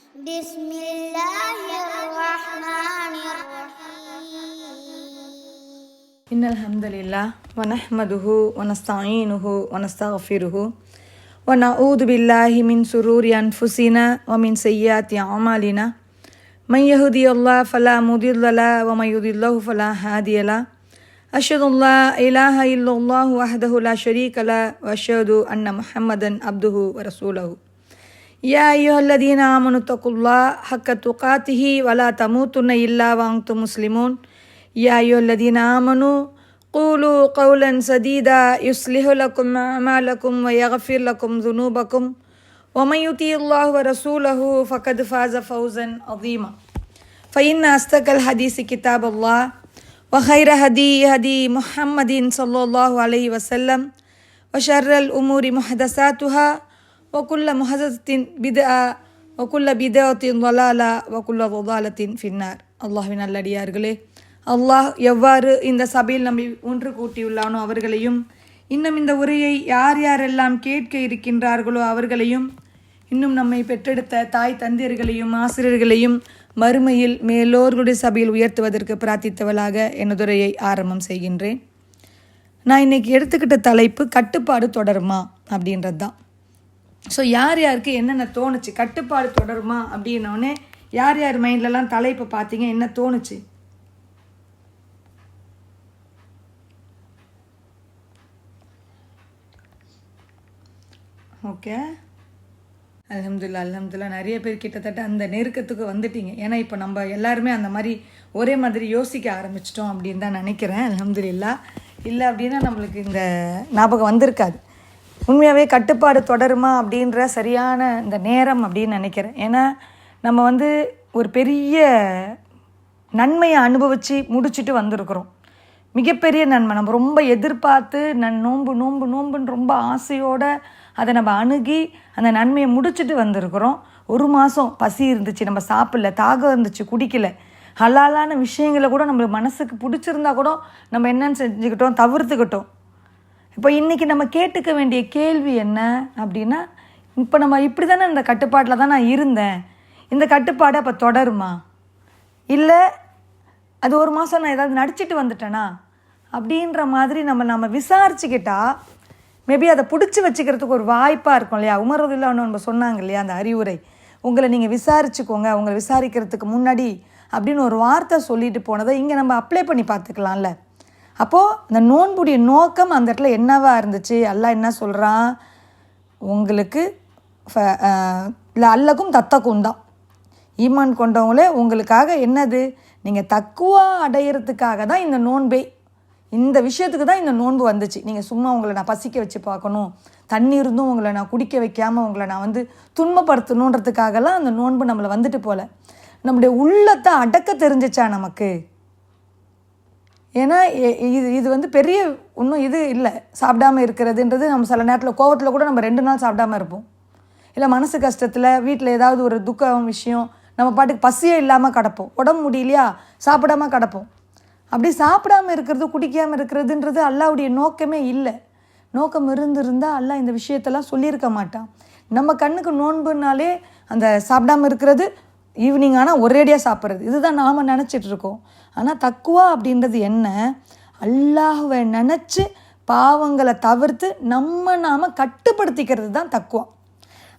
بسم الله الرحمن الرحيم إن الحمد لله ونحمده ونستعينه ونستغفره ونعوذ بالله من شرور أنفسنا ومن سيئات أعمالنا من يهدي الله فلا مضل له ومن يضلل فلا هادي له أشهد أن لا إله إلا الله وحده لا شريك له وأشهد أن محمدا عبده ورسوله يا أيها الذين آمنوا اتقوا الله حق تقاته ولا تموتن إلا وأنتم مسلمون يا أيها الذين آمنوا قولوا قولا سديدا يصلح لكم أعمالكم ويغفر لكم ذنوبكم ومن يطع الله ورسوله فقد فاز فوزا عظيما فإن أصدق الحديث كتاب الله وخير هدي محمد صلى الله عليه وسلم وشر الأمور محدثاتها وكل محدثة بدعة وكل بدعة ضلالة وكل ضلالة في النار. அல்லாஹ்வின் நல்லடியார்களே, அல்லாஹ் எவ்வாறு இந்த சபையில் நம்மை ஒன்று கூட்டியுள்ளானோ அவர்களையும், இன்னும் இந்த உரையை யார் யாரெல்லாம் கேட்க இருக்கின்றார்களோ அவர்களையும், இன்னும் நம்மை பெற்றெடுத்த தாய் தந்தையர்களையும் ஆசிரியர்களையும் மறுமையில் மேலோர்களுடைய சபையில் உயர்த்துவதற்கு பிரார்த்தித்தவளாக எனதுரையை ஆரம்பம் செய்கின்றேன். நான் இன்னைக்கு எடுத்துக்கிட்ட தலைப்பு கட்டுப்பாடு தொடருமா அப்படின்றது தான். ஸோ யார் யாருக்கு என்னென்ன தோணுச்சு, கட்டுப்பாடு தொடருமா அப்படின்னோடனே யார் யார் மைண்ட்லலாம் தலைப்பை பார்த்தீங்க, என்ன தோணுச்சு? ஓகே, அல்ஹம்துலில்லாஹ் நிறைய பேர் கிட்டத்தட்ட அந்த நெருக்கத்துக்கு வந்துட்டீங்க. ஏன்னா இப்போ நம்ம எல்லாருமே அந்த மாதிரி ஒரே மாதிரி யோசிக்க ஆரம்பிச்சிட்டோம் அப்படின்னு தான் நினைக்கிறேன். அல்ஹம்துலில்லாஹ். இல்லை அப்படின்னா நம்மளுக்கு இந்த ஞாபகம் வந்திருக்காது. உண்மையாகவே கட்டுப்பாடு தொடருமா அப்படின்ற சரியான இந்த நேரம் அப்படின்னு நினைக்கிறேன். ஏன்னா நம்ம ஒரு பெரிய நன்மையை அனுபவித்து முடிச்சுட்டு வந்திருக்கிறோம். மிகப்பெரிய நன்மை நம்ம ரொம்ப எதிர்பார்த்து நோம்புன்னு ரொம்ப ஆசையோடு அதை நம்ம அணுகி அந்த நன்மையை முடிச்சுட்டு வந்திருக்கிறோம். ஒரு மாதம் பசி இருந்துச்சு, நம்ம சாப்பிடல, தாகம் இருந்துச்சு, குடிக்கல, ஹலாலான விஷயங்களை கூட நம்மளுக்கு மனசுக்கு பிடிச்சிருந்தா கூட நம்ம என்னன்னு செஞ்சுக்கிட்டோம், தவிர்த்துக்கிட்டோம். இப்போ இன்றைக்கி நம்ம கேட்டுக்க வேண்டிய கேள்வி என்ன அப்படின்னா, இப்போ நம்ம இப்படி தானே இந்த கட்டுப்பாட்டில் தான் நான் இருந்தேன், இந்த கட்டுப்பாடு அப்போ தொடருமா, இல்லை அது ஒரு மாதம் நான் ஏதாவது நடிச்சிட்டு வந்துட்டேனா அப்படின்ற மாதிரி நம்ம விசாரிச்சுக்கிட்டால் மேபி அதை பிடிச்சி வச்சுக்கிறதுக்கு ஒரு வாய்ப்பாக இருக்கும் இல்லையா? உமர் ரலியல்லாஹு அன்ஹு நம்ம சொன்னாங்க இல்லையா அந்த அறிவுரை, உங்களை நீங்கள் விசாரிச்சுக்கோங்க, உங்களை விசாரிக்கிறதுக்கு முன்னாடி அப்படின்னு ஒரு வார்த்தை சொல்லிட்டு போனதை இங்கே நம்ம அப்ளை பண்ணி பார்த்துக்கலாம்ல. அப்போது இந்த நோன்புடைய நோக்கம் அந்த இடத்துல என்னவாக இருந்துச்சு? அல்லாஹ் என்ன சொல்கிறான், உங்களுக்கு அல்லக்கும் தத்தக்கும் தான், ஈமான் கொண்டவங்களே உங்களுக்காக என்னது, நீங்கள் தக்குவா அடையிறதுக்காக தான் இந்த நோன்பே, இந்த விஷயத்துக்கு தான் இந்த நோன்பு வந்துச்சு. நீங்கள் சும்மா உங்களை நான் பசிக்க வச்சு பார்க்கணும், தண்ணி இருந்தும் உங்களை நான் குடிக்க வைக்காமல் உங்களை நான் துன்பப்படுத்தணுன்றதுக்காகலாம் அந்த நோன்பு நம்மளை வந்துட்டு போல. நம்முடைய உள்ளத்தை அடக்க தெரிஞ்சிச்சா நமக்கு? ஏன்னா இது பெரிய ஒன்றும் இது இல்லை. சாப்பிடாமல் இருக்கிறதுன்றது நம்ம சில நேரத்தில் கோவத்தில் கூட நம்ம 2 நாள் சாப்பிடாமல் இருப்போம். இல்லை மனசு கஷ்டத்தில் வீட்டில் ஏதாவது ஒரு துக்கம் விஷயம் நம்ம பாட்டுக்கு பசியே இல்லாமல் கிடப்போம், உடம்பு முடியலையா சாப்பிடாமல் கிடப்போம். அப்படி சாப்பிடாமல் இருக்கிறது, குடிக்காமல் இருக்கிறதுன்றது அல்லாஹ்வுடைய நோக்கமே இல்லை. நோக்கம் இருந்திருந்தால் அல்லாஹ் இந்த விஷயத்தெல்லாம் சொல்லியிருக்க மாட்டான். நம்ம கண்ணுக்கு நோன்புனாலே அந்த சாப்பிடாமல் இருக்கிறது, ஈவினிங் ஆனால் ஒரேடியாக சாப்பிட்றது, இதுதான் நாம் நினச்சிட்ருக்கோம். ஆனால் தக்குவா அப்படின்றது என்ன? அல்லாஹ்வை நினச்சி பாவங்களை தவிர்த்து நாம் கட்டுப்படுத்திக்கிறது தான் தக்குவா.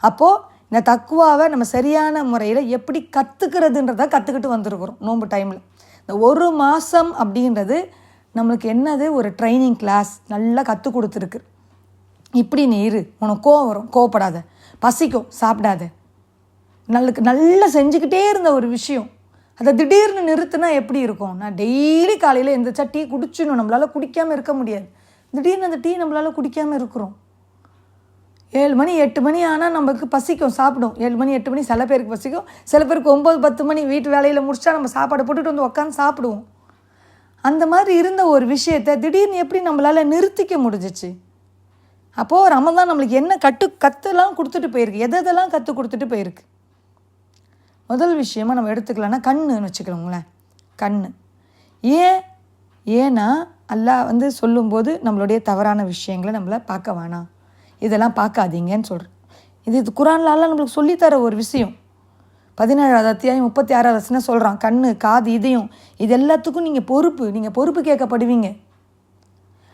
அப்போது இந்த தக்குவாவை நம்ம சரியான முறையில் எப்படி கற்றுக்கிறதுன்றதை கற்றுக்கிட்டு வந்திருக்கிறோம் நோன்பு டைமில். இந்த ஒரு மாதம் அப்படின்றது நம்மளுக்கு என்னது, ஒரு ட்ரைனிங் கிளாஸ் நல்லா கற்றுக் கொடுத்துருக்கு. இப்படி நீ இரு, உனக்கு கோவம் வரும், கோவப்படாத, பசிக்கும் சாப்பிடாத, நல்லா செஞ்சுக்கிட்டே இருந்த ஒரு விஷயம் அதை திடீர்னு நிறுத்தினா எப்படி இருக்கும்? நான் டெய்லி காலையில் எந்திரிச்சா டீ குடிச்சிடணும், நம்மளால் குடிக்காமல் இருக்க முடியாது. திடீர்னு அந்த டீ நம்மளால் குடிக்காமல் இருக்கிறோம். 7 மணி 8 மணி ஆனால் நமக்கு பசிக்கும், சாப்பிடும். 7 மணி 8 மணி சில பேருக்கு பசிக்கும், சில பேருக்கு 9 10 மணி வீட்டு வேலையில் முடிச்சா நம்ம சாப்பாடை போட்டுட்டு உட்காந்து சாப்பிடுவோம். அந்த மாதிரி இருந்த ஒரு விஷயத்தை திடீர்னு எப்படி நம்மளால் நிறுத்திக்க முடிஞ்சிச்சு? அப்போது ரமதான் நம்மளுக்கு என்ன கற்றுலாம் கொடுத்துட்டு போயிருக்கு, எதெல்லாம் கற்றுக் கொடுத்துட்டு போயிருக்கு? முதல் விஷயமாக நம்ம எடுத்துக்கலாம்னா கண்ணுன்னு வச்சுக்கிறோங்களேன். ஏன்னா அல்லாஹ் சொல்லும்போது நம்மளுடைய தவறான விஷயங்களை நம்மளை பார்க்க வேணாம், இதெல்லாம் பார்க்காதீங்கன்னு சொல்கிறேன். இது குரான்ல அல்லாஹ் நம்மளுக்கு சொல்லித்தர ஒரு விஷயம். 17வது அத்தியாயம் 36வது வசனம் சொல்கிறான், கண்ணு, காது, இதயம் இது எல்லாத்துக்கும் நீங்கள் பொறுப்பு கேட்கப்படுவீங்க.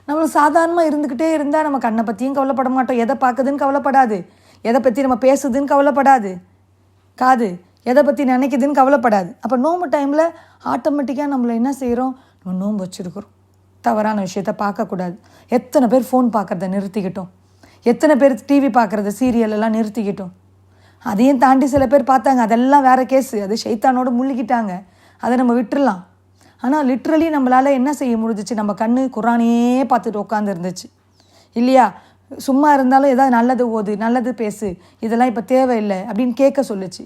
நம்ம சாதாரணமாக இருந்துக்கிட்டே இருந்தால் நம்ம கண்ணை பற்றியும் கவலைப்பட மாட்டோம், எதை பார்க்குதுன்னு கவலைப்படாது, எதை பற்றி நம்ம பேசுதுன்னு கவலைப்படாது, காது எதை பற்றி நினைக்குதுன்னு கவலைப்படாது. அப்போ நோம்பு டைமில் ஆட்டோமேட்டிக்காக நம்மளை என்ன செய்கிறோம், நம்ம நோன்பு வச்சுருக்கிறோம். தவறான விஷயத்த பார்க்கக்கூடாது. எத்தனை பேர் ஃபோன் பார்க்குறத நிறுத்திக்கிட்டோம், எத்தனை பேர் டிவி பார்க்குறத சீரியலெல்லாம் நிறுத்திக்கிட்டோம். அதையும் தாண்டி சில பேர் பார்த்தாங்க, அதெல்லாம் வேறு கேஸு, அது ஷைத்தானோடு முள்ளிக்கிட்டாங்க, அதை நம்ம விட்டுடலாம். ஆனால் லிட்ரலி நம்மளால் என்ன செய்ய முடிஞ்சிச்சு, நம்ம கண்ணு குரானையே பார்த்துட்டு உட்காந்து இருந்துச்சு இல்லையா? சும்மா இருந்தாலும் ஏதாவது நல்லது ஓது, நல்லது பேசு, இதெல்லாம் இப்போ தேவையில்லை அப்படின்னு கேட்க சொல்லுச்சு.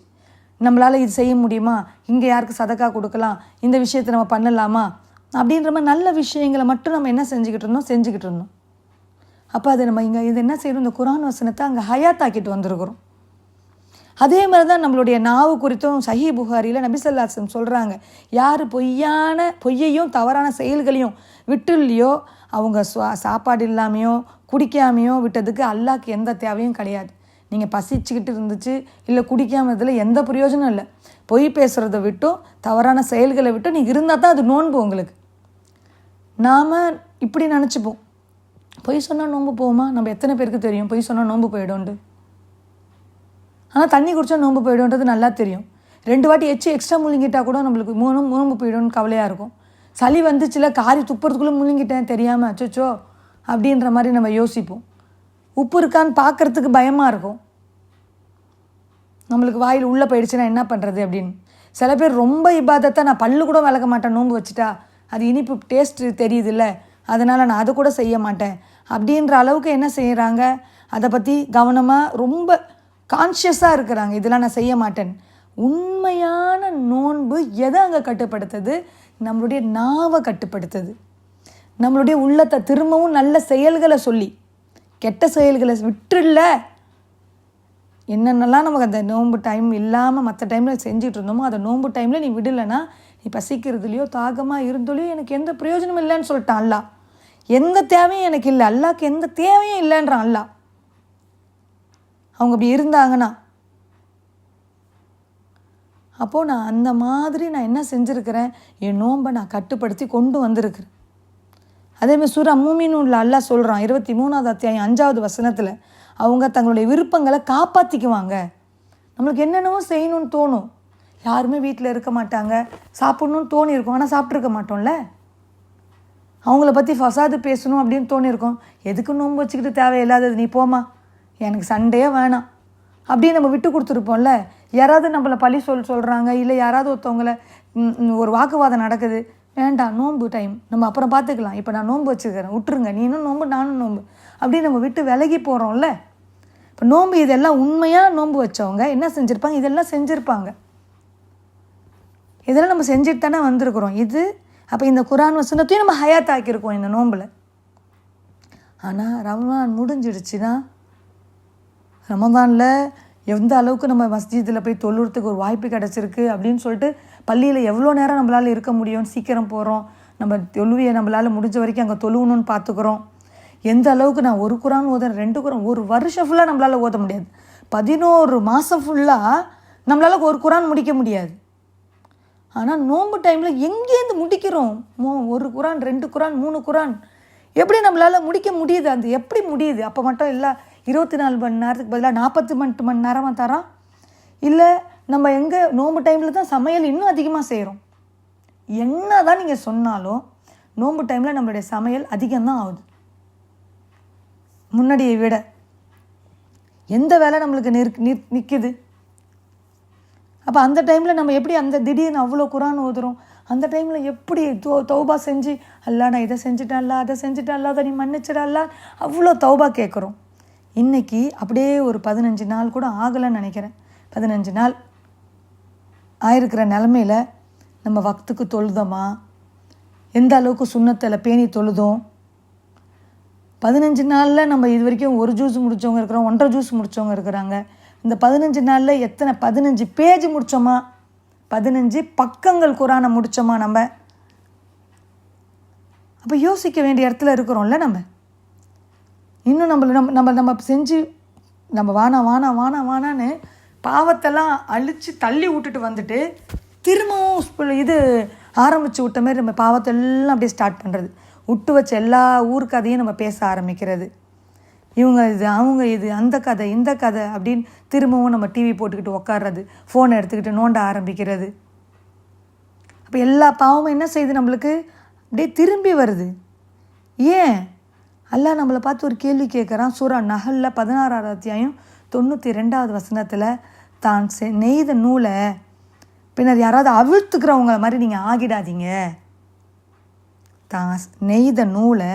நம்மளால் இது செய்ய முடியுமா, இங்கே யாருக்கு சதக்கா கொடுக்கலாம், இந்த விஷயத்தை நம்ம பண்ணலாமா அப்படின்ற மாதிரி நல்ல விஷயங்களை மட்டும் நம்ம என்ன செஞ்சுக்கிட்டு இருந்தோம். அப்போ அதை நம்ம இங்கே இது என்ன செய்யணும், இந்த குரான் வசனத்தை அங்கே ஹயாத்தாக்கிட்டு வந்திருக்கிறோம். அதே மாதிரி தான் நம்மளுடைய நாவு குறித்தும் சஹீஹ் புகாரியில் நபி ஸல்லல்லாஹு அலைஹி வஸல்லம் சொல்கிறாங்க, யார் பொய்யையும் தவறான செயல்களையும் விட்டுலையோ அவங்க சாப்பாடு இல்லாமையோ குடிக்காமையோ விட்டதுக்கு அல்லாஹ்க்கு எந்த தேவையும் கிடையாது. நீங்கள் பசிச்சுக்கிட்டு இருந்துச்சு இல்லை குடிக்காமல் இதில் எந்த பிரயோஜனம் இல்லை. பொய் பேசுகிறத விட்டும் தவறான செயல்களை விட்டும் நீங்கள் இருந்தால் தான் அது நோன்பு உங்களுக்கு. நாம் இப்படி நினச்சிப்போம், பொய் சொன்னால் நோன்பு போகுமா? நம்ம எத்தனை பேருக்கு தெரியும் பொய் சொன்னால் நோன்பு போயிடும்ண்டு? ஆனால் தண்ணி குடித்தா நோன்பு போயிடும்ன்றது நல்லா தெரியும். 2 வாட்டி எக்ஸ்ட்ரா முழுங்கிட்டால் கூட நம்மளுக்கு நோன்பு போயிடும்னு கவலையாக இருக்கும். சளி வந்துச்சுல, காரி துப்புறதுக்குள்ளே முழுங்கிட்டேன் தெரியாமல், அச்சோ அப்படின்ற மாதிரி நம்ம யோசிப்போம். உப்பு இருக்கான்னு பார்க்குறதுக்கு பயமாக இருக்கும், நம்மளுக்கு வாயில் உள்ளே போயிடுச்சுன்னா என்ன பண்ணுறது அப்படின்னு. சில பேர் ரொம்ப இபாதத்தை, நான் பல்லு கூட விளக்க மாட்டேன் நோன்பு வச்சுட்டா, அது இனிப்பு டேஸ்ட்டு தெரியுதுல்ல அதனால் நான் அதை கூட செய்ய மாட்டேன் அப்படின்ற அளவுக்கு என்ன செய்கிறாங்க, அதை பற்றி கவனமாக ரொம்ப கான்ஷியஸாக இருக்கிறாங்க, இதெல்லாம் நான் செய்ய மாட்டேன். உண்மையான நோன்பு எதை அங்கே கட்டுப்படுத்துது, நம்மளுடைய நாவை கட்டுப்படுத்துது. நம்மளுடைய உள்ளத்தை திரும்பவும் நல்ல செயல்களை சொல்லி கெட்ட செயல்களை விட்டுல, என்னென்னலாம் நமக்கு அந்த நோன்பு டைம் இல்லாமல் மற்ற டைமில் செஞ்சுட்டு இருந்தோமோ அதை நோன்பு டைமில் நீ விடலைன்னா, நீ பசிக்கிறதுலையோ தாகமாக இருந்தோலையோ எனக்கு எந்த பிரயோஜனம் இல்லைன்னு சொல்லிட்டான் அல்லாஹ். எந்த தேவையும் எனக்கு இல்லை, அல்லாஹ்க்கு எந்த தேவையும் இல்லைன்றான் அல்லாஹ். அவங்க அப்படி இருந்தாங்கன்னா அப்போது நான் அந்த மாதிரி நான் என்ன செஞ்சுருக்கிறேன், என் நோன்பை நான் கட்டுப்படுத்தி கொண்டு வந்திருக்கிறேன். அதேமாதிரி சூரா மூமினூன்ல அல்லாஹ் சொல்கிறான் 23வது அத்தியாயம் 5வது வசனத்தில், அவங்க தங்களுடைய விருப்பங்களை காப்பாற்றிக்குவாங்க. நம்மளுக்கு என்னென்னவோ செய்யணும்னு தோணும், யாருமே வீட்டில் இருக்க மாட்டாங்க, சாப்பிட்ணுன்னு தோணியிருக்கும் ஆனால் சாப்பிட்ருக்க மாட்டோம்ல. அவங்கள பற்றி ஃபசாது பேசணும் அப்படின்னு தோணியிருக்கோம், எதுக்கு நோன்பு வச்சுக்கிட்டு தேவையில்லாதது, நீ போமா எனக்கு சண்டையே வேணாம் அப்படின்னு நம்ம விட்டு கொடுத்துருப்போம்ல. யாராவது நம்மளை பழி சொல்கிறாங்க, இல்லை யாராவது ஒருத்தவங்களை ஒரு வாக்குவாதம் நடக்குது, வேண்டாம் நோன்பு டைம் நம்ம அப்புறம் பார்த்துக்கலாம், இப்போ நான் நோன்பு வச்சுக்கிறேன் விட்டுருங்க, நீனும் நோன்பு நானும் நோன்பு அப்படின்னு நம்ம விட்டு விலகி போகிறோம்ல. இப்போ நோன்பு இதெல்லாம் உண்மையாக நோன்பு வச்சவங்க என்ன செஞ்சுருப்பாங்க, இதெல்லாம் செஞ்சுருப்பாங்க. இதெல்லாம் நம்ம செஞ்சுட்டு தானே வந்திருக்கிறோம். இது அப்போ இந்த குரான் வசனத்தையும் நம்ம ஹயாத் ஆக்கியிருக்கோம் இந்த நோம்பில். ஆனால் ரமலான் முடிஞ்சிடுச்சுன்னா, ரமதானில் எந்த அளவுக்கு நம்ம மஸ்ஜிதில் போய் தொழுறதுக்கு ஒரு வாய்ப்பு கிடச்சிருக்கு அப்படின்னு சொல்லிட்டு பள்ளியில் எவ்வளோ நேரம் நம்மளால் இருக்க முடியும், சீக்கிரம் போகிறோம், நம்ம தொழுவியை நம்மளால் முடிஞ்ச வரைக்கும் அங்கே தொழுவணும்னு பார்த்துக்குறோம். எந்த அளவுக்கு நான் 1 குரான் ஓதுறேன் 2 குரான், ஒரு வருஷம் ஃபுல்லாக நம்மளால் ஓத முடியாது, 11 மாதம் ஃபுல்லாக நம்மளால் 1 குரான் முடிக்க முடியாது. ஆனால் நோன்பு டைமில் எங்கேருந்து முடிக்கிறோம், 1 குரான் 2 குரான் 3 குரான் எப்படி நம்மளால் முடிக்க முடியுது, அது எப்படி முடியுது? அப்போ மட்டும் இல்லை 24 மணி நேரத்துக்கு பதிலாக 48 மணி நேரமாக தரோம். இல்லை நம்ம எங்கே நோன்பு டைமில் தான் சமையல் இன்னும் அதிகமாக செய்கிறோம். என்ன தான் நீங்கள் சொன்னாலும் நோன்பு டைமில் நம்மளுடைய சமையல் அதிகம்தான் ஆகுது முன்னாடியை விட. எந்த வேலை நம்மளுக்கு நிற்குது? அப்போ அந்த டைமில் நம்ம எப்படி அந்த திடீர்னு அவ்வளோ குரான் ஓதுறோம், அந்த டைமில் எப்படி தௌபா செஞ்சு அல்லா நான் இதை செஞ்சுட்டேன், அல்லா அதை செஞ்சுட்டேன், அல்லா அதை நீ மன்னிச்சிடல்லா, அவ்வளோ தௌபா கேட்குறோம். இன்றைக்கி அப்படியே ஒரு 15 நாள் கூட ஆகலைன்னு நினைக்கிறேன். 15 நாள் ஆயிருக்கிற நிலமையில் நம்ம வக்துக்கு தொழுதோமா, எந்த அளவுக்கு சுண்ணத்தில் பேணி தொழுதோம்? 15 நாளில் நம்ம இது வரைக்கும் 1 ஜூஸ் முடித்தவங்க இருக்கிறோம், 1.5 ஜூஸ் முடித்தவங்க இருக்கிறாங்க. இந்த 15 நாளில் எத்தனை 15 பேஜ் முடித்தோமா, 15 பக்கங்கள் குரானை முடித்தோமா நம்ம? அப்போ யோசிக்க வேண்டிய இடத்துல இருக்கிறோம்ல நம்ம. இன்னும் நம்ம செஞ்சு நம்ம வானான்னு பாவத்தெல்லாம் அழித்து தள்ளி விட்டுட்டு வந்துட்டு திரும்பவும் இது ஆரம்பித்து விட்ட மாதிரி நம்ம பாவத்தெல்லாம் அப்படியே ஸ்டார்ட் பண்ணுறது. விட்டு வச்ச எல்லா ஊர் கதையும் நம்ம பேச ஆரம்பிக்கிறது. இவங்க இது, அவங்க இது, அந்த கதை, இந்த கதை அப்படின்னு திரும்பவும் நம்ம டிவி போட்டுக்கிட்டு உக்காடுறது, ஃபோனை எடுத்துக்கிட்டு நோண்ட ஆரம்பிக்கிறது. அப்போ எல்லா பாவமும் என்ன செய்யுது, நம்மளுக்கு அப்படியே திரும்பி வருது. ஏன்? அல்லாஹ் நம்மளை பார்த்து ஒரு கேள்வி கேட்குறான். சூரா நஹல்ல 16ஆவது அத்தியாயம் 92வது வசனத்தில், தான் நெய்த நூலை பின்னர் யாராவது அவிழ்த்துக்கிறவங்கள மாதிரி நீங்கள் ஆகிடாதீங்க. தான் நெய்த நூலை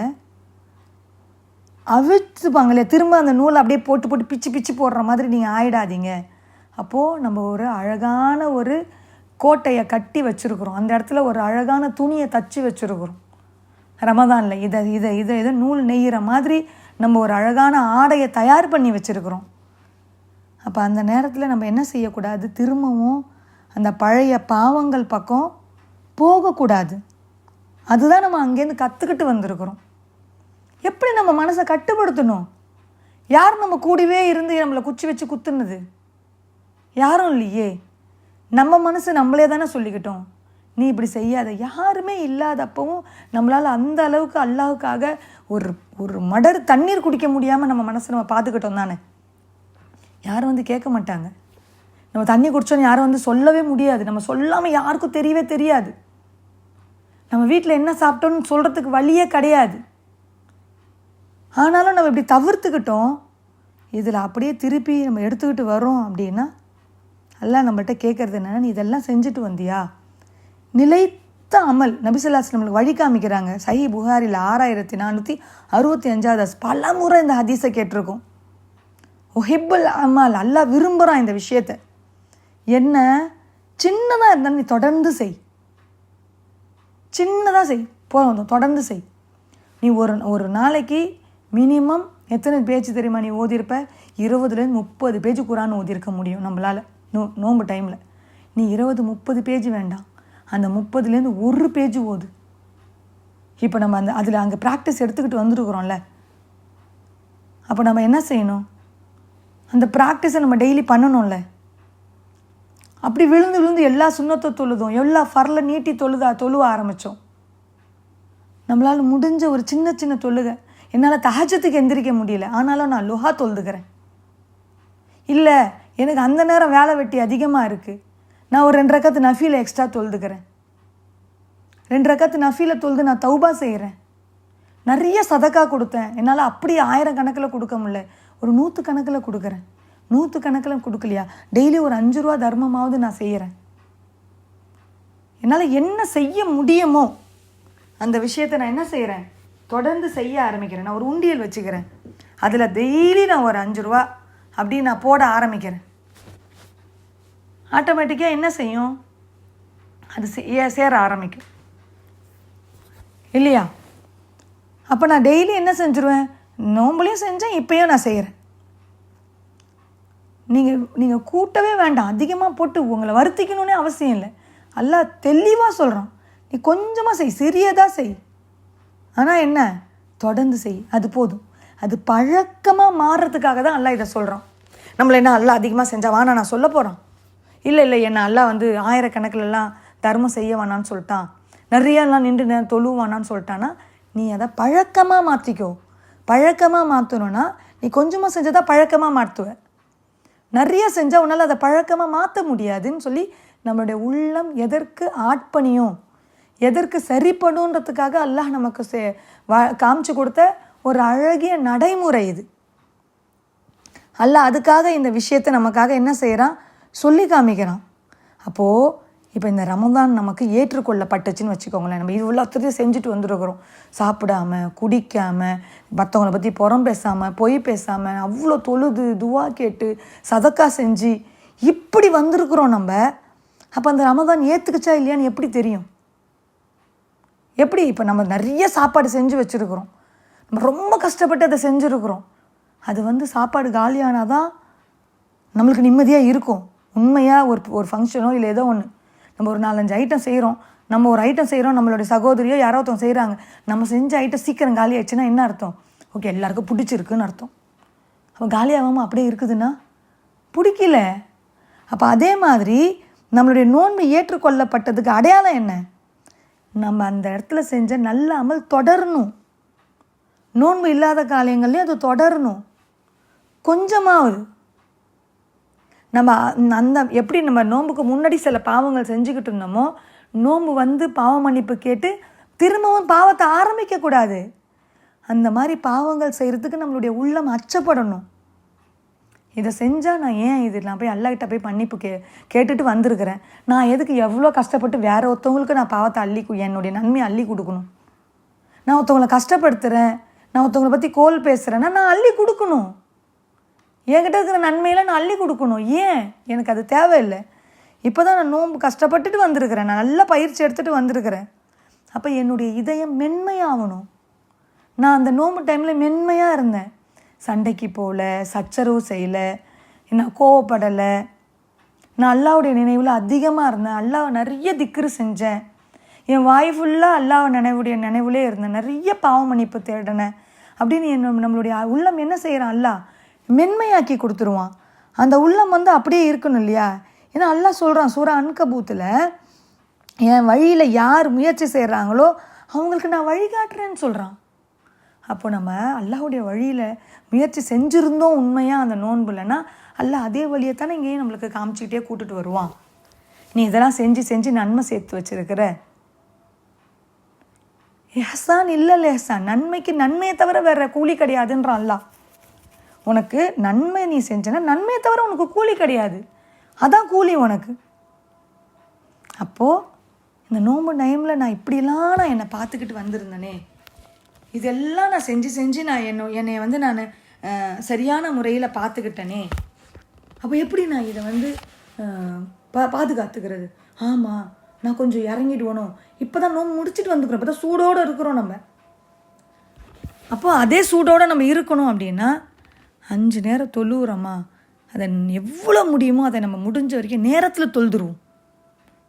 அவிழ்த்துப்பாங்களே, திரும்ப அந்த நூலை அப்படியே போட்டு போட்டு பிச்சு பிச்சு போடுற மாதிரி நீங்கள் ஆயிடாதீங்க. அப்போது நம்ம ஒரு அழகான ஒரு கோட்டையை கட்டி வச்சுருக்குறோம், அந்த இடத்துல ஒரு அழகான துணியை தச்சு வச்சுருக்குறோம். ரமதானில் இதை இதை இதை இதை நூல் நெய்கிற மாதிரி நம்ம ஒரு அழகான ஆடையை தயார் பண்ணி வச்சுருக்குறோம். அப்போ அந்த நேரத்தில் நம்ம என்ன செய்யக்கூடாது, திரும்பவும் அந்த பழைய பாவங்கள் பக்கம் போகக்கூடாது. அதுதான் நம்ம அங்கேருந்து கற்றுக்கிட்டு வந்திருக்கிறோம். எப்படி நம்ம மனசை கட்டுப்படுத்தணும்? யார் நம்ம கூடவே இருந்து நம்மளை குச்சி வச்சு குத்துனது? யாரும் இல்லையே. நம்ம மனசு நம்மளே தானே சொல்லிக்கிட்டோம், நீ இப்படி செய்யாத. யாருமே இல்லாதப்பவும் நம்மளால் அந்த அளவுக்கு அல்லாஹ்வுக்காக ஒரு ஒரு மடர் தண்ணீர் குடிக்க முடியாமல் நம்ம மனசை நம்ம பார்த்துக்கிட்டோம் தானே. யாரும் வந்து கேட்க மாட்டாங்க. நம்ம தண்ணி குடித்தோன்னு யாரும் வந்து சொல்லவே முடியாது. நம்ம சொல்லாமல் யாருக்கும் தெரியவே தெரியாது. நம்ம வீட்டில் என்ன சாப்பிட்டோன்னு சொல்கிறதுக்கு வழியே கிடையாது. ஆனாலும் நம்ம இப்படி தவிர்த்துக்கிட்டோம். இதில் அப்படியே திருப்பி நம்ம எடுத்துக்கிட்டு வரோம் அப்படின்னா அல்லாஹ் நம்மள்கிட்ட கேட்குறது என்னென்னா, நீ இதெல்லாம் செஞ்சுட்டு வந்தியா? நிலைத்த அமல். நபி ஸல்லல்லாஹு அலைஹி வஸல்லம் நம்மளுக்கு வழி காமிக்கிறாங்க. சஹீஹ் புகாரில் 6465 பல முறை இந்த ஹதீஸை கேட்டிருக்கோம். உஹிப்புல் அமல், அல்லாஹ் விரும்புகிறான் இந்த விஷயத்தை. என்ன சின்னதாக இருந்தாலும் நீ தொடர்ந்து செய், சின்னதாக செய், போதும், தொடர்ந்து செய். நீ ஒரு நாளைக்கு மினிமம் எத்தனை பேஜ் தெரியுமா நீ ஓதிருப்ப? 20லேருந்து 30 பேஜ் குரான் ஓதிருக்க முடியும் நம்மளால் நோன்பு டைமில். நீ 20-30 பேஜ் வேண்டாம், அந்த 30லேருந்து 1 பேஜ் ஓது. இப்போ நம்ம அதில் அங்கே ப்ராக்டிஸ் எடுத்துக்கிட்டு வந்துருக்குறோம்ல. அப்போ நம்ம என்ன செய்யணும், அந்த ப்ராக்டிஸை நம்ம டெய்லி பண்ணணும்ல. அப்படி விழுந்து விழுந்து எல்லா சுண்ணத்தை தொழுதும், எல்லா ஃபர்ல நீட்டி தொழுவ ஆரம்பித்தோம். நம்மளால் முடிஞ்ச ஒரு சின்ன சின்ன தொழுகை. என்னால் தஹஜ்ஜுதுக்கு எந்திரிக்க முடியல, ஆனாலும் நான் லுஹா தொழுதுக்கிறேன். இல்லை எனக்கு அந்த நேரம் வேலை வெட்டி அதிகமாக இருக்குது, நான் ஒரு 2 ரக்காத்து நஃபீல எக்ஸ்ட்ரா தொழுதுக்கிறேன். 2 ரக்காத்து நஃபீல தொழுது நான் தௌபா செய்கிறேன். நிறைய சதக்கா கொடுத்தேன், என்னால் அப்படி 1000 கணக்கில் கொடுக்க முடியல, ஒரு 100 கணக்கில் கொடுக்குறேன். 100 கணக்கில் கொடுக்கலையா, டெய்லி ஒரு 5 ரூபா தர்மமாவது நான் செய்கிறேன். என்னால் என்ன செய்ய முடியுமோ அந்த விஷயத்தை நான் என்ன செய்கிறேன், தொடர்ந்து செய்ய ஆரம்பிக்கிறேன். நான் ஒரு உண்டியல் வச்சுக்கிறேன், அதில் டெய்லி நான் ஒரு 5 ரூபா அப்படி நான் போட ஆரம்பிக்கிறேன். ஆட்டோமேட்டிக்காக என்ன செய்யும், அது சேர ஆரம்பிக்கும் இல்லையா? அப்போ நான் டெய்லி என்ன செஞ்சுருவேன், நோம்புலையும் செஞ்சேன், இப்போயும் நான் செய்கிறேன். நீங்கள் கூட்டவே வேண்டாம், அதிகமாக போட்டு உங்களை வருத்திக்கணுன்னே அவசியம் இல்லை. அல்லாஹ் தெளிவாக சொல்கிறான், நீ கொஞ்சமாக செய், சிறியதாக செய், ஆனால் என்ன, தொடர்ந்து செய், அது போதும். அது பழக்கமாக மாறுறதுக்காக தான் அல்லாஹ் இதை சொல்கிறான். நம்மளை என்ன அல்லாஹ் அதிகமாக செஞ்சா வானா நான் சொல்ல போகிறான்? இல்லை என்ன அல்லாஹ் வந்து 1000 கணக்கிலலாம் தர்மம் செய்ய வேணான்னு சொல்லிட்டான், நிறையாலாம் நின்று தொழுவானான்னு சொல்லிட்டான்னா, நீ அதை பழக்கமாக மாற்றிக்கோ. பழக்கமாக மாற்றணுன்னா நீ கொஞ்சமாக செஞ்சதான் பழக்கமாக மாற்றுவ. நிறைய செஞ்சால் உன்னால் அதை பழக்கமாக மாற்ற முடியாதுன்னு சொல்லி நம்மளுடைய உள்ளம் எதற்கு ஆட்பணியும், எதற்கு சரிப்படுன்றதுக்காக அல்லாஹ் நமக்கு காமிச்சு கொடுத்த ஒரு அழகிய நடைமுறை இது. அல்லாஹ் அதுக்காக இந்த விஷயத்தை நமக்காக என்ன செய்கிறான், சொல்லி காமிக்கிறான். அப்போது இப்போ இந்த ரமதான் நமக்கு ஏற்றுக்கொள்ளப்பட்டுச்சுன்னு வச்சுக்கோங்களேன். நம்ம இவ்வளோத்தையும் செஞ்சுட்டு வந்துருக்குறோம், சாப்பிடாம குடிக்காமல், மற்றவங்கள பற்றி புறம் பேசாமல், பொய் பேசாமல், அவ்வளோ தொழுது துவா கேட்டு சதக்கா செஞ்சு இப்படி வந்திருக்குறோம் நம்ம. அப்போ அந்த ரமதான் ஏற்றுக்குச்சா இல்லையான்னு எப்படி தெரியும்? எப்படி? இப்போ நம்ம நிறைய சாப்பாடு செஞ்சு வச்சுருக்குறோம், நம்ம ரொம்ப கஷ்டப்பட்டு அதை செஞ்சுருக்குறோம். அது வந்து சாப்பாடு காலியானால் தான் நம்மளுக்கு நிம்மதியாக இருக்கும். உண்மையாக ஒரு ஃபங்க்ஷனோ இல்லை ஏதோ ஒன்று, நம்ம ஒரு 4-5 ஐட்டம் செய்கிறோம், நம்ம ஒரு ஐட்டம் செய்கிறோம், நம்மளுடைய சகோதரியோ யாரோ ஒருத்தவங்க செய்கிறாங்க, நம்ம செஞ்ச ஐட்டம் சீக்கிரம் காலி ஆயிடுச்சுன்னா என்ன அர்த்தம்? ஓகே, எல்லாருக்கும் பிடிச்சிருக்குன்னு அர்த்தம். அப்போ காலியாகாமல் அப்படியே இருக்குதுன்னா பிடிக்கல. அப்போ அதே மாதிரி நம்மளுடைய நோன்பு ஏற்றுக்கொள்ளப்பட்டதுக்கு அடையாளம் என்ன? நம்ம அந்த இடத்துல செஞ்ச நல்ல அமல் தொடரணும். நோன்பு இல்லாத காலங்கள்லேயும் அது தொடரணும். கொஞ்சமாவது நம்ம அந்த எப்படி நம்ம நோன்புக்கு முன்னாடி சில பாவங்கள் செஞ்சுக்கிட்டு இருந்தோமோ, நோன்பு வந்து பாவ மன்னிப்பு கேட்டு திரும்பவும் பாவத்தை ஆரம்பிக்கக்கூடாது. அந்த மாதிரி பாவங்கள் செய்கிறதுக்கு நம்மளுடைய உள்ளம் அச்சப்படணும். இதை செஞ்சால் நான் ஏன் நான் போய் அல்லாஹ்கிட்ட போய் மன்னிப்பு கேட்டுட்டு வந்திருக்கிறேன், நான் எதுக்கு எவ்வளோ கஷ்டப்பட்டு வேற ஒருத்தவங்களுக்கு நான் பாவத்தை என்னுடைய நன்மையை அள்ளி கொடுக்கணும்? நான் ஒருத்தவங்களை கஷ்டப்படுத்துகிறேன், நான் ஒருத்தவங்களை பற்றி கோல் பேசுகிறேன்னா நான் அள்ளி கொடுக்கணும். என்கிட்ட இருக்கிற நன்மையெல்லாம் நான் அள்ளி கொடுக்கணும். ஏன்? எனக்கு அது தேவையில்லை. இப்போ தான் நான் நோன்பு கஷ்டப்பட்டுட்டு வந்திருக்கிறேன், நான் நல்லா பயிற்சி எடுத்துகிட்டு வந்திருக்கிறேன். அப்போ என்னுடைய இதயம் மென்மையாகணும். நான் அந்த நோன்பு டைமில் மென்மையாக இருந்தேன். சண்டைக்கு போகல, சச்சரவு செய்யலை, நான் கோவப்படலை. நான் அல்லாவுடைய நினைவில் அதிகமாக இருந்தேன். அல்லாவை நிறைய திக்ரு செஞ்சேன். என் வாய் ஃபுல்லாக அல்லாவை நினைவுலே இருந்தேன். நிறைய பாவ மன்னிப்பு தேடினேன். அப்படின்னு நம்மளுடைய உள்ளம் என்ன செய்கிறான்? அல்லாஹ் மென்மையாக்கி கொடுத்துருவான். அந்த உள்ளம் வந்து அப்படியே இருக்கணும் இல்லையா? ஏன்னா அல்லாஹ் சொல்கிறான் சூரா அன்கபூத்தில், என் வழியில் யார் முயற்சி செய்கிறாங்களோ அவங்களுக்கு நான் வழிகாட்டுறேன்னு சொல்கிறான். அப்போ நம்ம அல்லாஹுடைய வழியில் முயற்சி செஞ்சுருந்தோம் உண்மையாக அந்த நோன்புலன்னா, அல்லாஹ் அதே வழியை தானே இங்கேயும் நம்மளுக்கு காமிச்சிக்கிட்டே கூட்டுட்டு வருவான். நீ இதெல்லாம் செஞ்சு நன்மை சேர்த்து வச்சுருக்கிற. எஹ்சான் இல்லை எஹ்சான், நன்மைக்கு நன்மையை தவிர வேறு கூலி கிடையாதுன்றான் அல்லாஹ். உனக்கு நன்மை நீ செஞ்சனா நன்மையை தவிர உனக்கு கூலி கிடையாது, அதான் கூலி உனக்கு. அப்போது இந்த நோன்பு டைமில் நான் இப்படிலாம் நான் என்னை பார்த்துக்கிட்டு வந்திருந்தேனே, இதெல்லாம் நான் செஞ்சு நான் என்னை வந்து நான் சரியான முறையில் பார்த்துக்கிட்டேனே, அப்போ எப்படி நான் இதை வந்து பாதுகாத்துக்கிறது? ஆமாம், நான் கொஞ்சம் இறங்கிடுவணும். இப்போ தான் நோன்பு முடிச்சுட்டு வந்துக்கிறோம், இப்போ தான் சூடோடு இருக்கிறோம் நம்ம. அப்போ அதே சூடோடு நம்ம இருக்கணும் அப்படின்னா 5 நேரம் தொழுகிறோமா, அதை எவ்வளோ முடியுமோ அதை நம்ம முடிஞ்ச வரைக்கும் நேரத்தில் தொழுதுருவோம்,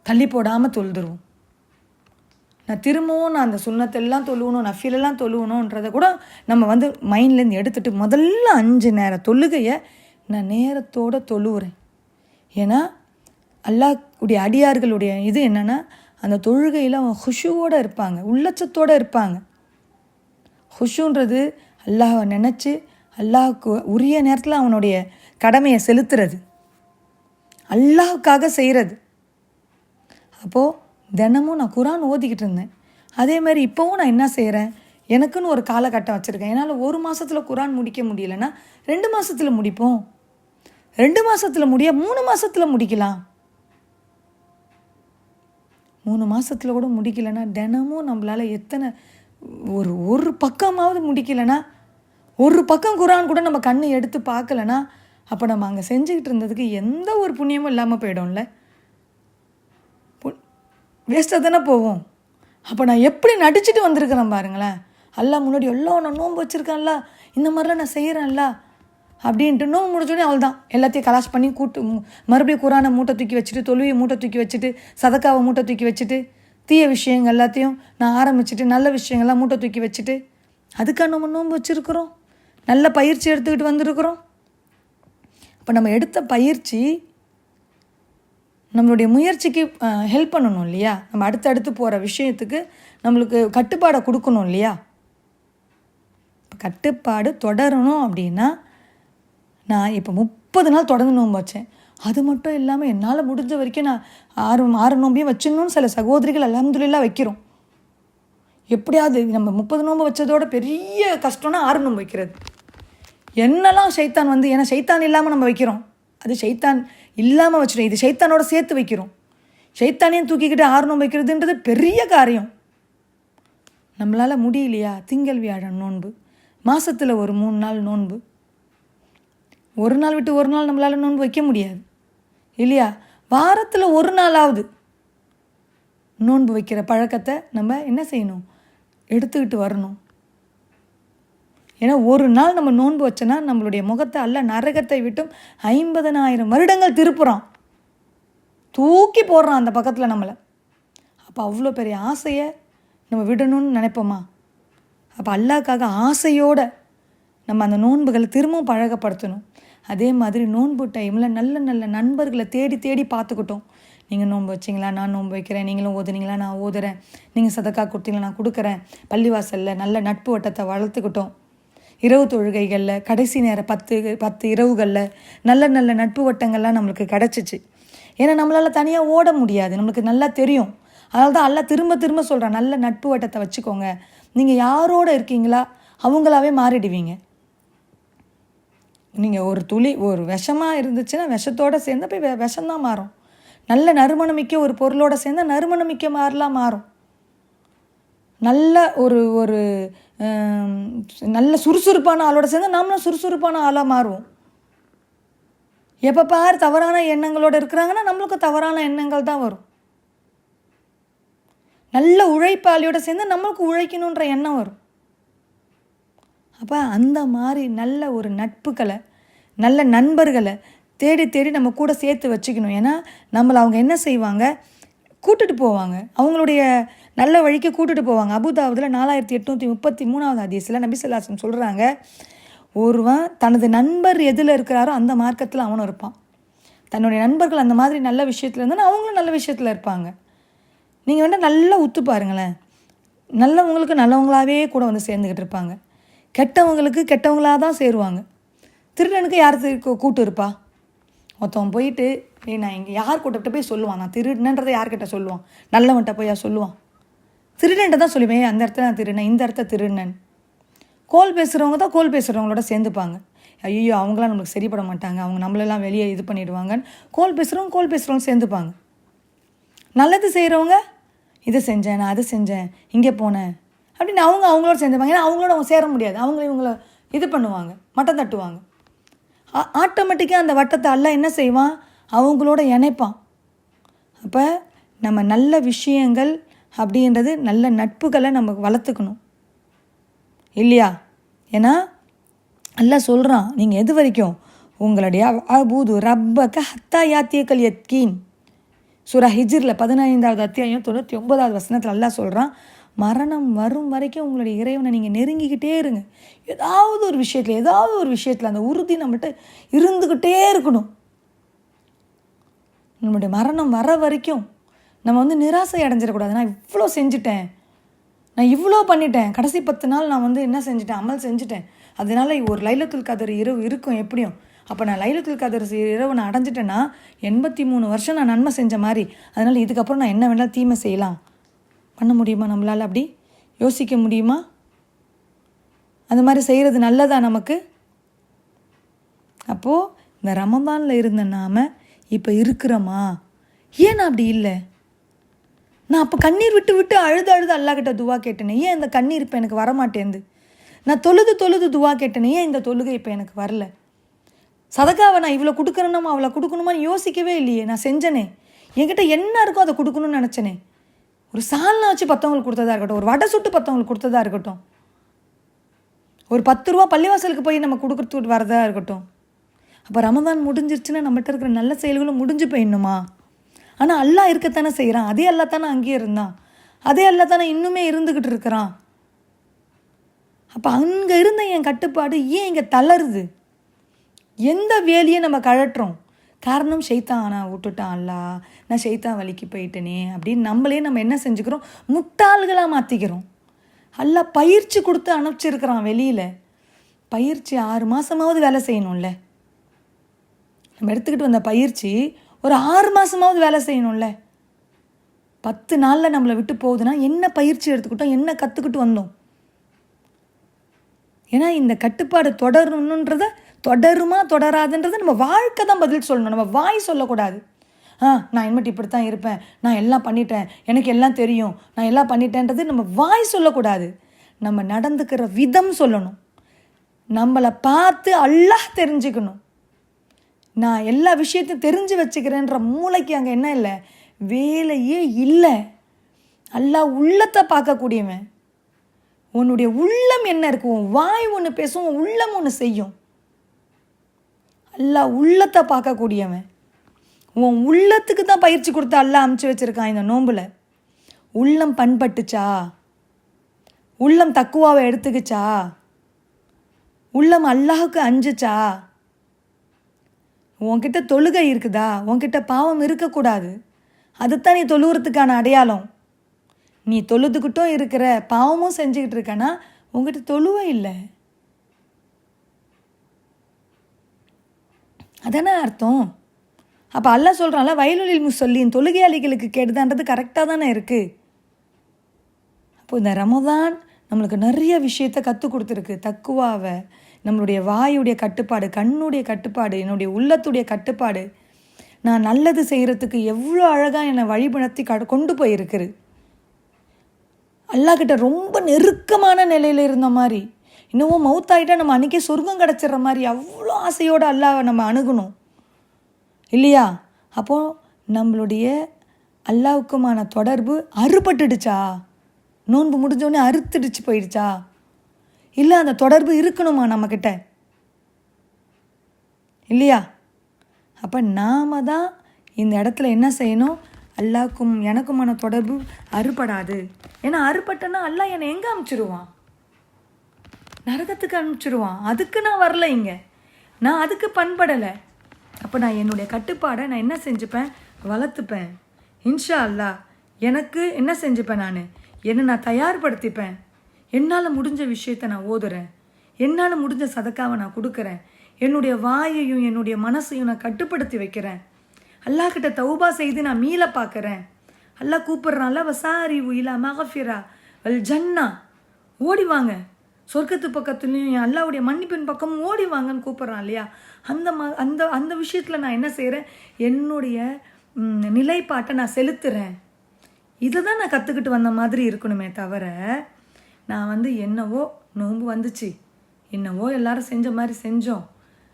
தள்ளி போடாமல் தொழுதுருவோம். நான் திரும்பவும் நான் அந்த சுண்ணத்தெல்லாம் தொழுவணும், நஃபிலெல்லாம் தொழுவணுன்றதை கூட நம்ம வந்து மைண்ட்லேருந்து எடுத்துகிட்டு முதல்ல 5 நேர தொழுகையை நான் நேரத்தோடு தொழுவுறேன். ஏன்னா அல்லாஹ்வுடைய அடியார்களுடைய இது என்னென்னா, அந்த தொழுகையில் அவன் ஹுஷுவோடு இருப்பாங்க, உள்ளச்சத்தோடு இருப்பாங்க. ஹுஷுன்றது அல்லாஹை நினச்சி அல்லாஹுக்கு உரிய நேரத்தில் அவனுடைய கடமையை செலுத்துறது, அல்லாஹுக்காக செய்கிறது. அப்போது தினமும் நான் குரான் ஓதிக்கிட்டு இருந்தேன். அதே மாதிரி இப்போவும் நான் என்ன செய்கிறேன், எனக்குன்னு ஒரு காலகட்டம் வச்சுருக்கேன். என்னால் 1 மாதத்தில் குரான் முடிக்க முடியலைன்னா 2 மாதத்தில் முடிப்போம், 2 மாதத்தில் 3 மாதத்தில் முடிக்கலாம். 3 மாதத்தில் கூட முடிக்கலைன்னா தினமும் நம்மளால் எத்தனை ஒரு பக்கமாவது முடிக்கலைன்னா, ஒரு பக்கம் குரான் கூட நம்ம கண்ணை எடுத்து பார்க்கலன்னா, அப்போ நம்ம அங்கே செஞ்சுக்கிட்டு இருந்ததுக்கு எந்த ஒரு புண்ணியமும் இல்லாமல் போயிடும்ல, வேஸ்ட்டாக தானே போவோம். அப்போ நான் எப்படி நடிச்சுட்டு வந்திருக்கிறேன் பாருங்களேன். அல்லாஹ் முன்னாடி எல்லாம் நான் நோன்பு வச்சுருக்கேன்ல, இந்த மாதிரிலாம் நான் செய்கிறேன்ல அப்படின்ட்டு நோன்பு முடிச்சோடனே அவள் தான் எல்லாத்தையும் கலாஷ் பண்ணி மறுபடியும் குரானை மூட்டை தூக்கி வச்சுட்டு, தொழுவியை மூட்டை தூக்கி வச்சுட்டு, சதக்காவை மூட்டை தூக்கி வச்சுட்டு, தீய விஷயங்கள் எல்லாத்தையும் நான் ஆரம்பிச்சுட்டு, நல்ல விஷயங்கள்லாம் மூட்டை தூக்கி வச்சுட்டு, அதுக்காக நம்ம நோன்பு வச்சுருக்குறோம், நல்ல பயிற்சி எடுத்துக்கிட்டு வந்திருக்கிறோம். அப்போ நம்ம எடுத்த பயிற்சி நம்மளுடைய முயற்சிக்கு ஹெல்ப் பண்ணணும் இல்லையா? நம்ம அடுத்தடுத்து போகிற விஷயத்துக்கு நம்மளுக்கு கட்டுப்பாடை கொடுக்கணும் இல்லையா? இப்போ கட்டுப்பாடு தொடரணும் அப்படின்னா, நான் இப்போ 30 நாள் தொடர்ந்து நோன்பு வச்சேன். அது மட்டும் இல்லாமல் என்னால் முடிஞ்ச வரைக்கும் நான் 6 நோம்பையும் வச்சிடணும்னு சில சகோதரிகள் அல்ஹம்துலில்லாஹ் வைக்கிறோம். எப்படியாவது நம்ம 30 நோன்பு வச்சதோட பெரிய கஷ்டம்னா 6 நோன்பு வைக்கிறது. என்னெல்லாம் ஷைத்தான் வந்து, ஏன்னா ஷைத்தான் இல்லாமல் நம்ம வைக்கிறோம், அது ஷைத்தான் இல்லாமல் வச்சிடும், இது ஷைத்தானோட சேர்த்து வைக்கிறோம். ஷைத்தானையும் தூக்கிக்கிட்டு 6 நோன்பு வைக்கிறதுன்றது பெரிய காரியம். நம்மளால் முடியலையா, திங்கள் வியாழன் நோன்பு, மாதத்தில் ஒரு 3 நாள் நோன்பு, ஒரு நாள் விட்டு ஒரு நாள் நம்மளால் நோன்பு வைக்க முடியாது இல்லையா? வாரத்தில் ஒரு நாளாவது நோன்பு வைக்கிற பழக்கத்தை நம்ம என்ன செய்யணும், எடுத்துக்கிட்டு வரணும். ஏன்னா ஒரு நாள் நம்ம நோன்பு வச்சோன்னா நம்மளுடைய முகத்தை அல்லாஹ் நரகத்தை விட்டும் 50,000 வருடங்கள் திருப்புறான், தூக்கி போடுறான் அந்த பக்கத்தில் நம்மளை. அப்போ அவ்வளோ பெரிய ஆசையை நம்ம விடணும்னு நினைப்போமா? அப்போ அல்லாஹ்க்காக ஆசையோடு நம்ம அந்த நோன்புகளை திரும்பவும் பழகப்படுத்தணும். அதே மாதிரி நோன்பு டைமில் நல்ல நல்ல நண்பர்களை தேடி தேடி பார்த்துக்கிட்டோம். நீங்கள் நோன்பு வச்சிங்களா, நான் நோன்பு வைக்கிறேன், நீங்களும் ஓதுனீங்களா, நான் ஓதுறேன், நீங்கள் சதக்கா கொடுத்தீங்களா, நான் கொடுக்குறேன். பள்ளிவாசலில் நல்ல நட்பு வட்டத்தை வளர்த்துக்கிட்டோம். இரவு தொழுகைகளில் கடைசி நேரம் 10 இரவுகளில் நல்ல நல்ல நட்பு வட்டங்கள்லாம் நம்மளுக்கு கிடச்சிச்சு. ஏன்னா நம்மளால் தனியாக ஓட முடியாது, நம்மளுக்கு நல்லா தெரியும். அதனால தான் அல்லாஹ் திரும்ப திரும்ப சொல்கிறான், நல்ல நட்பு வட்டத்தை வச்சுக்கோங்க. நீங்கள் யாரோட இருக்கீங்களா அவங்களாவே மாறிடுவீங்க. நீங்கள் ஒரு விஷமாக இருந்துச்சுன்னா விஷத்தோடு சேர்ந்து போய் விஷம்தான் மாறும். நல்ல நறுமணமிக்க ஒரு பொருளோடு சேர்ந்தால் நறுமணமிக்க மாதிரிலாம் மாறும். நல்ல ஒரு நல்ல சுறுசுறுப்பான ஆளோட சேர்ந்தால் நம்மளும் சுறுசுறுப்பான ஆளாக மாறுவோம். எப்போ பார் தவறான எண்ணங்களோடு இருக்கிறாங்கன்னா நம்மளுக்கும் தவறான எண்ணங்கள் தான் வரும். நல்ல உழைப்பாளியோட சேர்ந்து நம்மளுக்கு உழைக்கணுன்ற எண்ணம் வரும். அப்போ அந்த மாதிரி நல்ல ஒரு நட்புகளை, நல்ல நண்பர்களை தேடி தேடி நம்ம கூட சேர்த்து வச்சுக்கணும். ஏன்னா நம்மளை அவங்க என்ன செய்வாங்க, கூட்டுட்டு போவாங்க, அவங்களுடைய நல்ல வழிக்கு கூட்டுட்டு போவாங்க. அபுதாபுதில் 4833 ஹதீஸில் நபி ஸல்லல்லாஹு அலைஹி வஸல்லம் சொல்கிறாங்க, ஒருவன் தனது நண்பர் எதில் இருக்கிறாரோ அந்த மார்க்கத்தில் அவனும் இருப்பான். தன்னுடைய நண்பர்கள் அந்த மாதிரி நல்ல விஷயத்தில் இருந்தால் அவங்களும் நல்ல விஷயத்தில் இருப்பாங்க. நீங்கள் வேணால் நல்லா உத்து பாருங்களேன், நல்லவங்களுக்கு நல்லவங்களாகவே கூட வந்து சேர்ந்துக்கிட்டு இருப்பாங்க, கெட்டவங்களுக்கு கெட்டவங்களாக தான் சேருவாங்க. திருடனுக்கு யார் கூட்டு இருப்பா? ஒருத்தவன் போயிட்டு நான் இங்கே யார் கூட்டத்தை போய் சொல்லுவான், நான் திருடனன்றதை யார்கிட்ட சொல்லுவான்? நல்லவன்கிட்ட போய் சொல்லுவான்? திருடன்ட்ட தான் சொல்லுவேன், அந்த இடத்துல நான் திருடினேன், இந்த இடத்த திருடினேன். கோல் பேசுகிறவங்க தான் கோல் பேசுகிறவங்களோட சேர்ந்துப்பாங்க. ஐயோ அவங்களாம் நம்மளுக்கு சரிப்பட மாட்டாங்க, அவங்க நம்மளெல்லாம் வெளியே இது பண்ணிடுவாங்கன்னு கோல் பேசுகிறவங்க சேர்ந்துப்பாங்க. நல்லது செய்கிறவங்க இதை செஞ்சேன், நான் அதை செஞ்சேன், இங்கே போனேன் அப்படின்னு அவங்களோட சேர்ந்துப்பாங்க. ஏன்னா அவங்களோட அவங்க சேர முடியாது, இவங்கள இது பண்ணுவாங்க, மட்டம் தட்டுவாங்க. ஆட்டோமேட்டிக்காக அந்த வட்டத்தை அல்லாஹ் என்ன செய்வான், அவங்களோட இணைப்பான். அப்போ நம்ம நல்ல விஷயங்கள் அப்படின்றது, நல்ல நட்புகளை நம்ம வளர்த்துக்கணும் இல்லையா? ஏன்னா அல்லாஹ் சொல்கிறான், நீங்கள் எது வரைக்கும் உங்களுடைய அபூது ரப்பக ஹத்தா யாத்தியக்கல் யத்கீன். சூரா ஹிஜ்ரில் 15வது அத்தியாயம் 99வது வசனத்தில் அல்லாஹ் சொல்கிறான், மரணம் வரும் வரைக்கும் உங்களுடைய இறைவனை நீங்கள் நெருங்கிக்கிட்டே இருங்க. ஏதாவது ஒரு விஷயத்தில் அந்த உறுதி நம்மகிட்ட இருந்துக்கிட்டே இருக்கணும். நம்மளுடைய மரணம் வர வரைக்கும் நம்ம வந்து நிராசை அடைஞ்சிடக்கூடாது. நான் இவ்வளோ செஞ்சுட்டேன், நான் இவ்வளோ பண்ணிட்டேன், கடைசி 10 நாள் நான் வந்து என்ன செஞ்சுட்டேன், அமல் செஞ்சுட்டேன், அதனால் ஒரு லைலத்துல் கதர் இரவு இருக்கும் எப்படியும். அப்போ நான் லைலத்துல் கதர் இரவு நான் அடைஞ்சிட்டேன்னா 83 வருஷம் நான் நன்மை செஞ்ச மாதிரி. அதனால் இதுக்கப்புறம் நான் என்ன வேணாலும் தீமை செய்யலாம் பண்ண முடியுமா? நம்மளால் அப்படி யோசிக்க முடியுமா? அந்த மாதிரி செய்கிறது நல்லதா நமக்கு? அப்போது இந்த ரமதானில் இருந்த நாம் இப்போ இருக்கிறோமா? ஏன் நான் அப்படி இல்லை? நான் அப்போ கண்ணீர் விட்டு அழுது அல்லாஹ்கிட்ட துவா கேட்டேனே, ஏன் இந்த கண்ணீர் இப்போ எனக்கு வரமாட்டேந்து? நான் தொழுது துவா கேட்டேனே, ஏன் இந்த தொழுகை இப்போ எனக்கு வரல? சதக்காவை நான் இவ்வளோ கொடுக்குறேனுமா அவ்வளோ கொடுக்கணுமான்னு யோசிக்கவே இல்லையே. நான் செஞ்சனே, என்கிட்ட என்ன இருக்கோ அதை கொடுக்கணும்னு நினச்சனே. ஒரு சால்னா வச்சு 10வங்களுக்கு கொடுத்ததா இருக்கட்டும், ஒரு வடை சுட்டு 10வங்களுக்கு கொடுத்ததா இருக்கட்டும், ஒரு 10 ரூபா பள்ளிவாசலுக்கு போய் நம்ம கொடுக்குறதுக்கு வரதா இருக்கட்டும். அப்போ ரமதான் முடிஞ்சிருச்சுன்னா நம்மகிட்ட இருக்கிற நல்ல செயல்களும் முடிஞ்சு போயிடணுமா? ஆனால் அல்லாஹ் இருக்கத்தானே செய்கிறான், அதே அல்லாஹ் தானே அங்கேயே இருந்தான், அதே அல்லாஹ் தானே இன்னுமே இருந்துக்கிட்டு இருக்கிறான். அப்போ அங்கே இருந்த என் கட்டுப்பாடு ஏன் இங்கே தளருது? எந்த வேலையை நம்ம கழட்டுறோம்? காரணம் ஷைத்தானா விட்டுட்டான் அல்லாஹ், நான் ஷைத்தான் வலிக்கு போயிட்டேனே அப்படின்னு நம்மளே நம்ம என்ன செஞ்சுக்கிறோம், முட்டாள்களாக மாற்றிக்கிறோம். அல்லாஹ் பயிற்சி கொடுத்து அனுப்பிச்சிருக்கிறான் வெளியில். பயிற்சி 6 மாதமாவது வேலை செய்யணும்ல. நம்ம எடுத்துக்கிட்டு வந்த பயிற்சி ஒரு 6 மாதமாவது வேலை செய்யணும்ல. 10 நாளில் நம்மளை விட்டு போகுதுன்னா என்ன பயிற்சி எடுத்துக்கிட்டோம், என்ன கற்றுக்கிட்டு வந்தோம்? ஏன்னா இந்த கட்டுப்பாடு தொடரணுன்றத, தொடருமா தொடராதுன்றதை நம்ம வாழ்க்கை தான் பதில் சொல்லணும், நம்ம வாய் சொல்லக்கூடாது. நான் இனிமேட்டு இப்படி தான் இருப்பேன், நான் எல்லாம் பண்ணிட்டேன், எனக்கு எல்லாம் தெரியும், நான் எல்லாம் பண்ணிட்டேன்றது நம்ம வாய் சொல்லக்கூடாது. நம்ம நடந்துக்கிற விதம் சொல்லணும். நம்மளை பார்த்து அல்லாஹ் தெரிஞ்சுக்கணும். நான் எல்லா விஷயத்தையும் தெரிஞ்சு வச்சுக்கிறேன்ற மூளைக்கு அங்கே என்ன இல்லை, வேலையே இல்லை. அல்லாஹ் உள்ளத்தை பார்க்கக்கூடியவன். உன்னுடைய உள்ளம் என்ன இருக்கு, உன் வாய் ஒன்று பேசும், உன் உள்ளம் ஒன்று செய்யும். அல்லாஹ் உள்ளத்தை பார்க்கக்கூடியவன். உன் உள்ளத்துக்கு தான் பயிற்சி கொடுத்து அல்லாஹ் அமுச்சு வச்சுருக்கான் இந்த நோம்பில். உள்ளம் பண்பட்டுச்சா, உள்ளம் தக்குவாவை எடுத்துக்கிச்சா, உள்ளம் அல்லாஹுக்கு அஞ்சுச்சா, உன்கிட்ட தொழுகை இருக்குதா? உன்கிட்ட பாவம் இருக்கக்கூடாது. அதுதான் நீ தொழுகிறதுக்கான அடையாளம். நீ தொழுதுகிட்டும் இருக்கிற, பாவமும் செஞ்சுக்கிட்டு இருக்கனா உங்ககிட்ட தொழுவை இல்லை. அதானே அர்த்தம். அப்போ அல்லாஹ் சொல்கிறான்ல, வயலுலில் முசல்லின், தொழுகையாளிகளுக்கு கேடுதான்றது கரெக்டாக தானே இருக்குது. அப்போ இந்த ரமதான் நம்மளுக்கு நிறைய விஷயத்தை கற்றுக் கொடுத்துருக்கு. தக்குவாவை, நம்மளுடைய வாயுடைய கட்டுப்பாடு, கண்ணுடைய கட்டுப்பாடு, என்னுடைய உள்ளத்துடைய கட்டுப்பாடு, நான் நல்லது செய்கிறதுக்கு எவ்வளோ அழகாக என்னை வழிபடுத்தி கொண்டு போயிருக்குது. அல்லாஹ்கிட்ட ரொம்ப நெருக்கமான நிலையில் இருந்த மாதிரி, இன்னமும் மவுத்தாயிட்டா நம்ம அன்றைக்கே சொர்க்கம் கிடச்சிட்ற மாதிரி அவ்வளோ ஆசையோடு அல்லாஹ்வை நம்ம அணுகணும் இல்லையா? அப்போது நம்மளுடைய அல்லாஹ்வுக்குமான தொடர்பு அறுபட்டுடுச்சா? நோன்பு முடிஞ்சோடனே அறுத்துடுச்சு போயிடுச்சா? இல்லை அந்த தொடர்பு இருக்கணுமா நம்மக்கிட்ட இல்லையா? அப்போ நாம் தான் இந்த இடத்துல என்ன செய்யணும்? அல்லாஹ்வுக்கும் எனக்குமான தொடர்பு அறுபடாது. ஏன்னா அறுபட்டேன்னா அல்லாஹ் என்னை எங்கே அனுப்பிச்சிடுவான்? நரகத்துக்கு அனுப்பிச்சிடுவான். அதுக்கு நான் வரல, இங்கே நான் அதுக்கு பண்படலை. அப்போ நான் என்னுடைய கட்டுப்பாடை நான் என்ன செஞ்சுப்பேன்? வளர்த்துப்பேன். இன்ஷா அல்லாஹ் எனக்கு என்ன செஞ்சுப்பேன்? என்னை நான் தயார்படுத்திப்பேன். என்னால் முடிஞ்ச விஷயத்தை நான் ஓதுறேன், என்னால் முடிஞ்ச சதக்காவை நான் கொடுக்குறேன், என்னுடைய வாயையும் என்னுடைய மனசையும் நான் கட்டுப்படுத்தி வைக்கிறேன். அல்லாஹ்கிட்ட தௌபா செய்து நான் மீள பார்க்குறேன். அல்லாஹ் கூப்பிட்றான்ல, வசாரி உயிலா மகஃபிரா வல் ஜன்னா, ஓடி வாங்க சொர்க்கத்து பக்கத்துலேயும் அல்லாஹ்வுடைய மன்னிப்பின் பக்கமும் ஓடி வாங்கன்னு கூப்பிட்றான் இல்லையா? அந்த அந்த விஷயத்தில் நான் என்ன செய்கிறேன்? என்னுடைய நிலைப்பாட்டை நான் செலுத்துகிறேன். இதை தான் நான் கற்றுக்கிட்டு வந்த மாதிரி இருக்கணுமே தவிர, நான் என்னவோ நோன்பு வந்துச்சு, என்னவோ எல்லாரும் செஞ்ச மாதிரி செஞ்சோம்,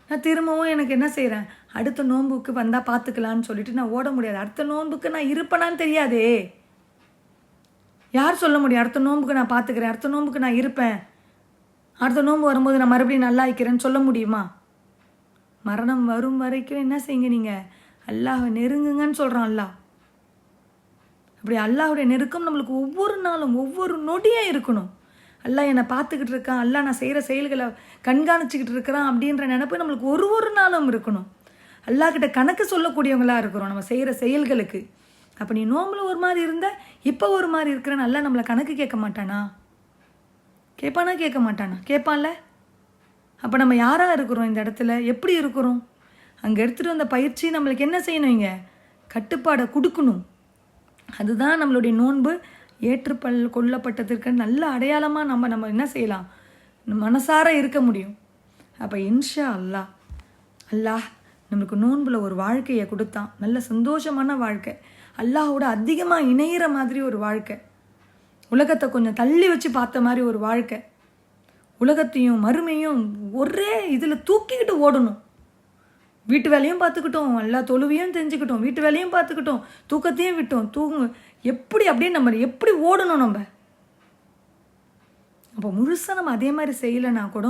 நான் திரும்பவும் எனக்கு என்ன செய்கிறேன்? அடுத்த நோன்புக்கு வந்தால் பார்த்துக்கலான்னு சொல்லிட்டு நான் ஓட முடியாது. அடுத்த நோன்புக்கு நான் இருப்பேனான்னு தெரியாதே. யார் சொல்ல முடியும்? அடுத்த நோன்புக்கு நான் பார்த்துக்கிறேன், அடுத்த நோன்புக்கு நான் இருப்பேன், அடுத்த நோன்பு வரும்போது நான் மறுபடியும் நல்லா ஆயிக்கிறேன்னு சொல்ல முடியுமா? மரணம் வரும் வரைக்கும் என்ன செய்யுங்க? நீங்கள் அல்லாஹ்வை நெருங்குங்கன்னு சொல்கிறான் அல்லாஹ். அப்படி அல்லாஹ்வுடைய நெருக்கம் நம்மளுக்கு ஒவ்வொரு நாளும் ஒவ்வொரு நொடியாக இருக்கணும். அல்லாஹ் என்னை பார்த்துக்கிட்டு இருக்கான், அல்லாஹ் நான் செய்கிற செயல்களை கண்காணிச்சிக்கிட்டு இருக்கிறான் அப்படின்ற நினைப்பு நம்மளுக்கு ஒரு நாளும் இருக்கணும். அல்லாஹ்கிட்ட கணக்கு சொல்லக்கூடியவங்களாக இருக்கிறோம் நம்ம செய்கிற செயல்களுக்கு. அப்போ நீ நோம்பில் ஒரு மாதிரி இருந்த, இப்போ ஒரு மாதிரி இருக்கிறேன்னு அல்லாஹ் நம்மளை கணக்கு கேட்க மாட்டானா? கேட்பானா? கேட்க மாட்டானா? கேட்பான்ல. அப்போ நம்ம யாராக இருக்கிறோம்? இந்த இடத்துல எப்படி இருக்கிறோம்? அங்கே எடுத்துகிட்டு வந்த பயிற்சி நம்மளுக்கு என்ன செய்யணும்? இங்கே கட்டுப்பாடை கொடுக்கணும். அதுதான் நம்மளுடைய நோன்பு கொள்ளப்பட்டதற்கு நல்ல அடையாளமாக நம்ம என்ன செய்யலாம்? மனசார இருக்க முடியும். அப்போ இன்ஷா அல்லாஹ் நம்மளுக்கு நோன்பில் ஒரு வாழ்க்கையை கொடுத்தான், நல்ல சந்தோஷமான வாழ்க்கை, அல்லாஹோட அதிகமாக இணையிற மாதிரி ஒரு வாழ்க்கை, உலகத்தை கொஞ்சம் தள்ளி வச்சு பார்த்த மாதிரி ஒரு வாழ்க்கை, உலகத்தையும் மறுமையும் ஒரே இதில் தூக்கிக்கிட்டு ஓடணும். வீட்டு வேலையும் பார்த்துக்கிட்டோம், எல்லா தொழுவையும் தெரிஞ்சுக்கிட்டோம், வீட்டு வேலையும் பார்த்துக்கிட்டோம், தூக்கத்தையும் விட்டோம், எப்படி அப்படியே நம்ம எப்படி ஓடணும் நம்ம. அப்போ முழுசாக நம்ம அதே மாதிரி செய்யலைன்னா கூட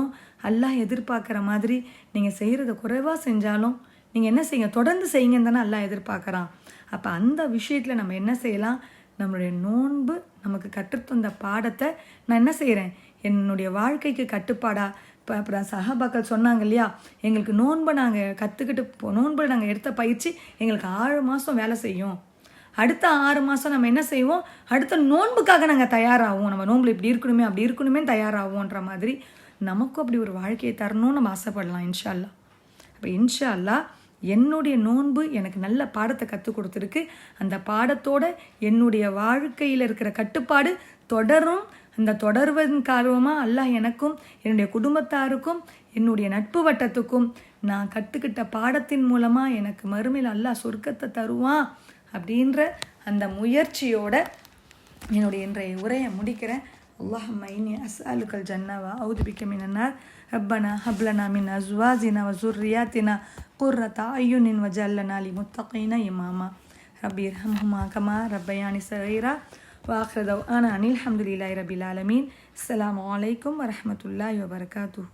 அல்லாஹ் எதிர்பார்க்குற மாதிரி நீங்கள் செய்கிறத குறைவாக செஞ்சாலும் நீங்கள் என்ன செய்யுங்க? தொடர்ந்து செய்யுங்கன்னு தானே அல்லாஹ் எதிர்பார்க்குறான். அப்போ அந்த விஷயத்தில் நம்ம என்ன செய்யலாம்? நம்மளுடைய நோன்பு நமக்கு கற்றுத்தந்த பாடத்தை நான் என்ன செய்கிறேன்? என்னுடைய வாழ்க்கைக்கு கட்டுப்பாடாக இப்போ அப்புறம் சஹாபாக்கள் சொன்னாங்க இல்லையா, எங்களுக்கு நோன்பை நாங்கள் கற்றுக்கிட்டு நோன்பை நாங்கள் எடுத்த பயிற்சி எங்களுக்கு 6 மாதம் வேலை செய்யும். அடுத்த 6 மாதம் நம்ம என்ன செய்வோம்? அடுத்த நோன்புக்காக நாங்கள் தயாராகும். நம்ம நோம்பில் இப்படி இருக்கணுமே அப்படி இருக்கணுமே தயாராகும்ன்ற மாதிரி நமக்கும் அப்படி ஒரு வாழ்க்கையை தரணும்னு நம்ம ஆசைப்படலாம் இன்ஷா அல்லாஹ். அப்போ இன்ஷா அல்லாஹ் என்னுடைய நோன்பு எனக்கு நல்ல பாடத்தை கற்றுக் கொடுத்துருக்கு. அந்த பாடத்தோட என்னுடைய வாழ்க்கையில் இருக்கிற கட்டுப்பாடு தொடரும். அந்த தொடர்வதன் காரணமாக அல்லாஹ் எனக்கும் என்னுடைய குடும்பத்தாருக்கும் என்னுடைய நட்பு வட்டத்துக்கும் நான் கற்றுக்கிட்ட பாடத்தின் மூலமாக எனக்கு மறுமையில் அல்லாஹ் சொர்க்கத்தை தருவான் அப்படின்ற அந்த முயற்சியோட என்னுடைய இன்றைய உரையை முடிக்கிறேன். அல்லாஹும்ம இன்னி அஸ்அலுக்கல் ஜன்னா வ அஊது பிக்க மினன் நார் ரப்பனா ஹப் லனா மின் அஸ்வாஜினா வ ஸுர்ரியாத்தினா குர்ரத அய்யுனின் வஜஅல்னா லில்-முத்தகீன இமாமா ரப்பி இர்ஹம்ஹுமா கமா ரப்பயானி ஸகீரா வ ஆখির தஅவானா அனில் ஹம்துலில்லாஹி ரப்பில் ஆலமீன். அஸ்ஸலாமு அலைக்கும் வ ரஹ்மத்துல்லாஹி வ பரகாத்துஹு.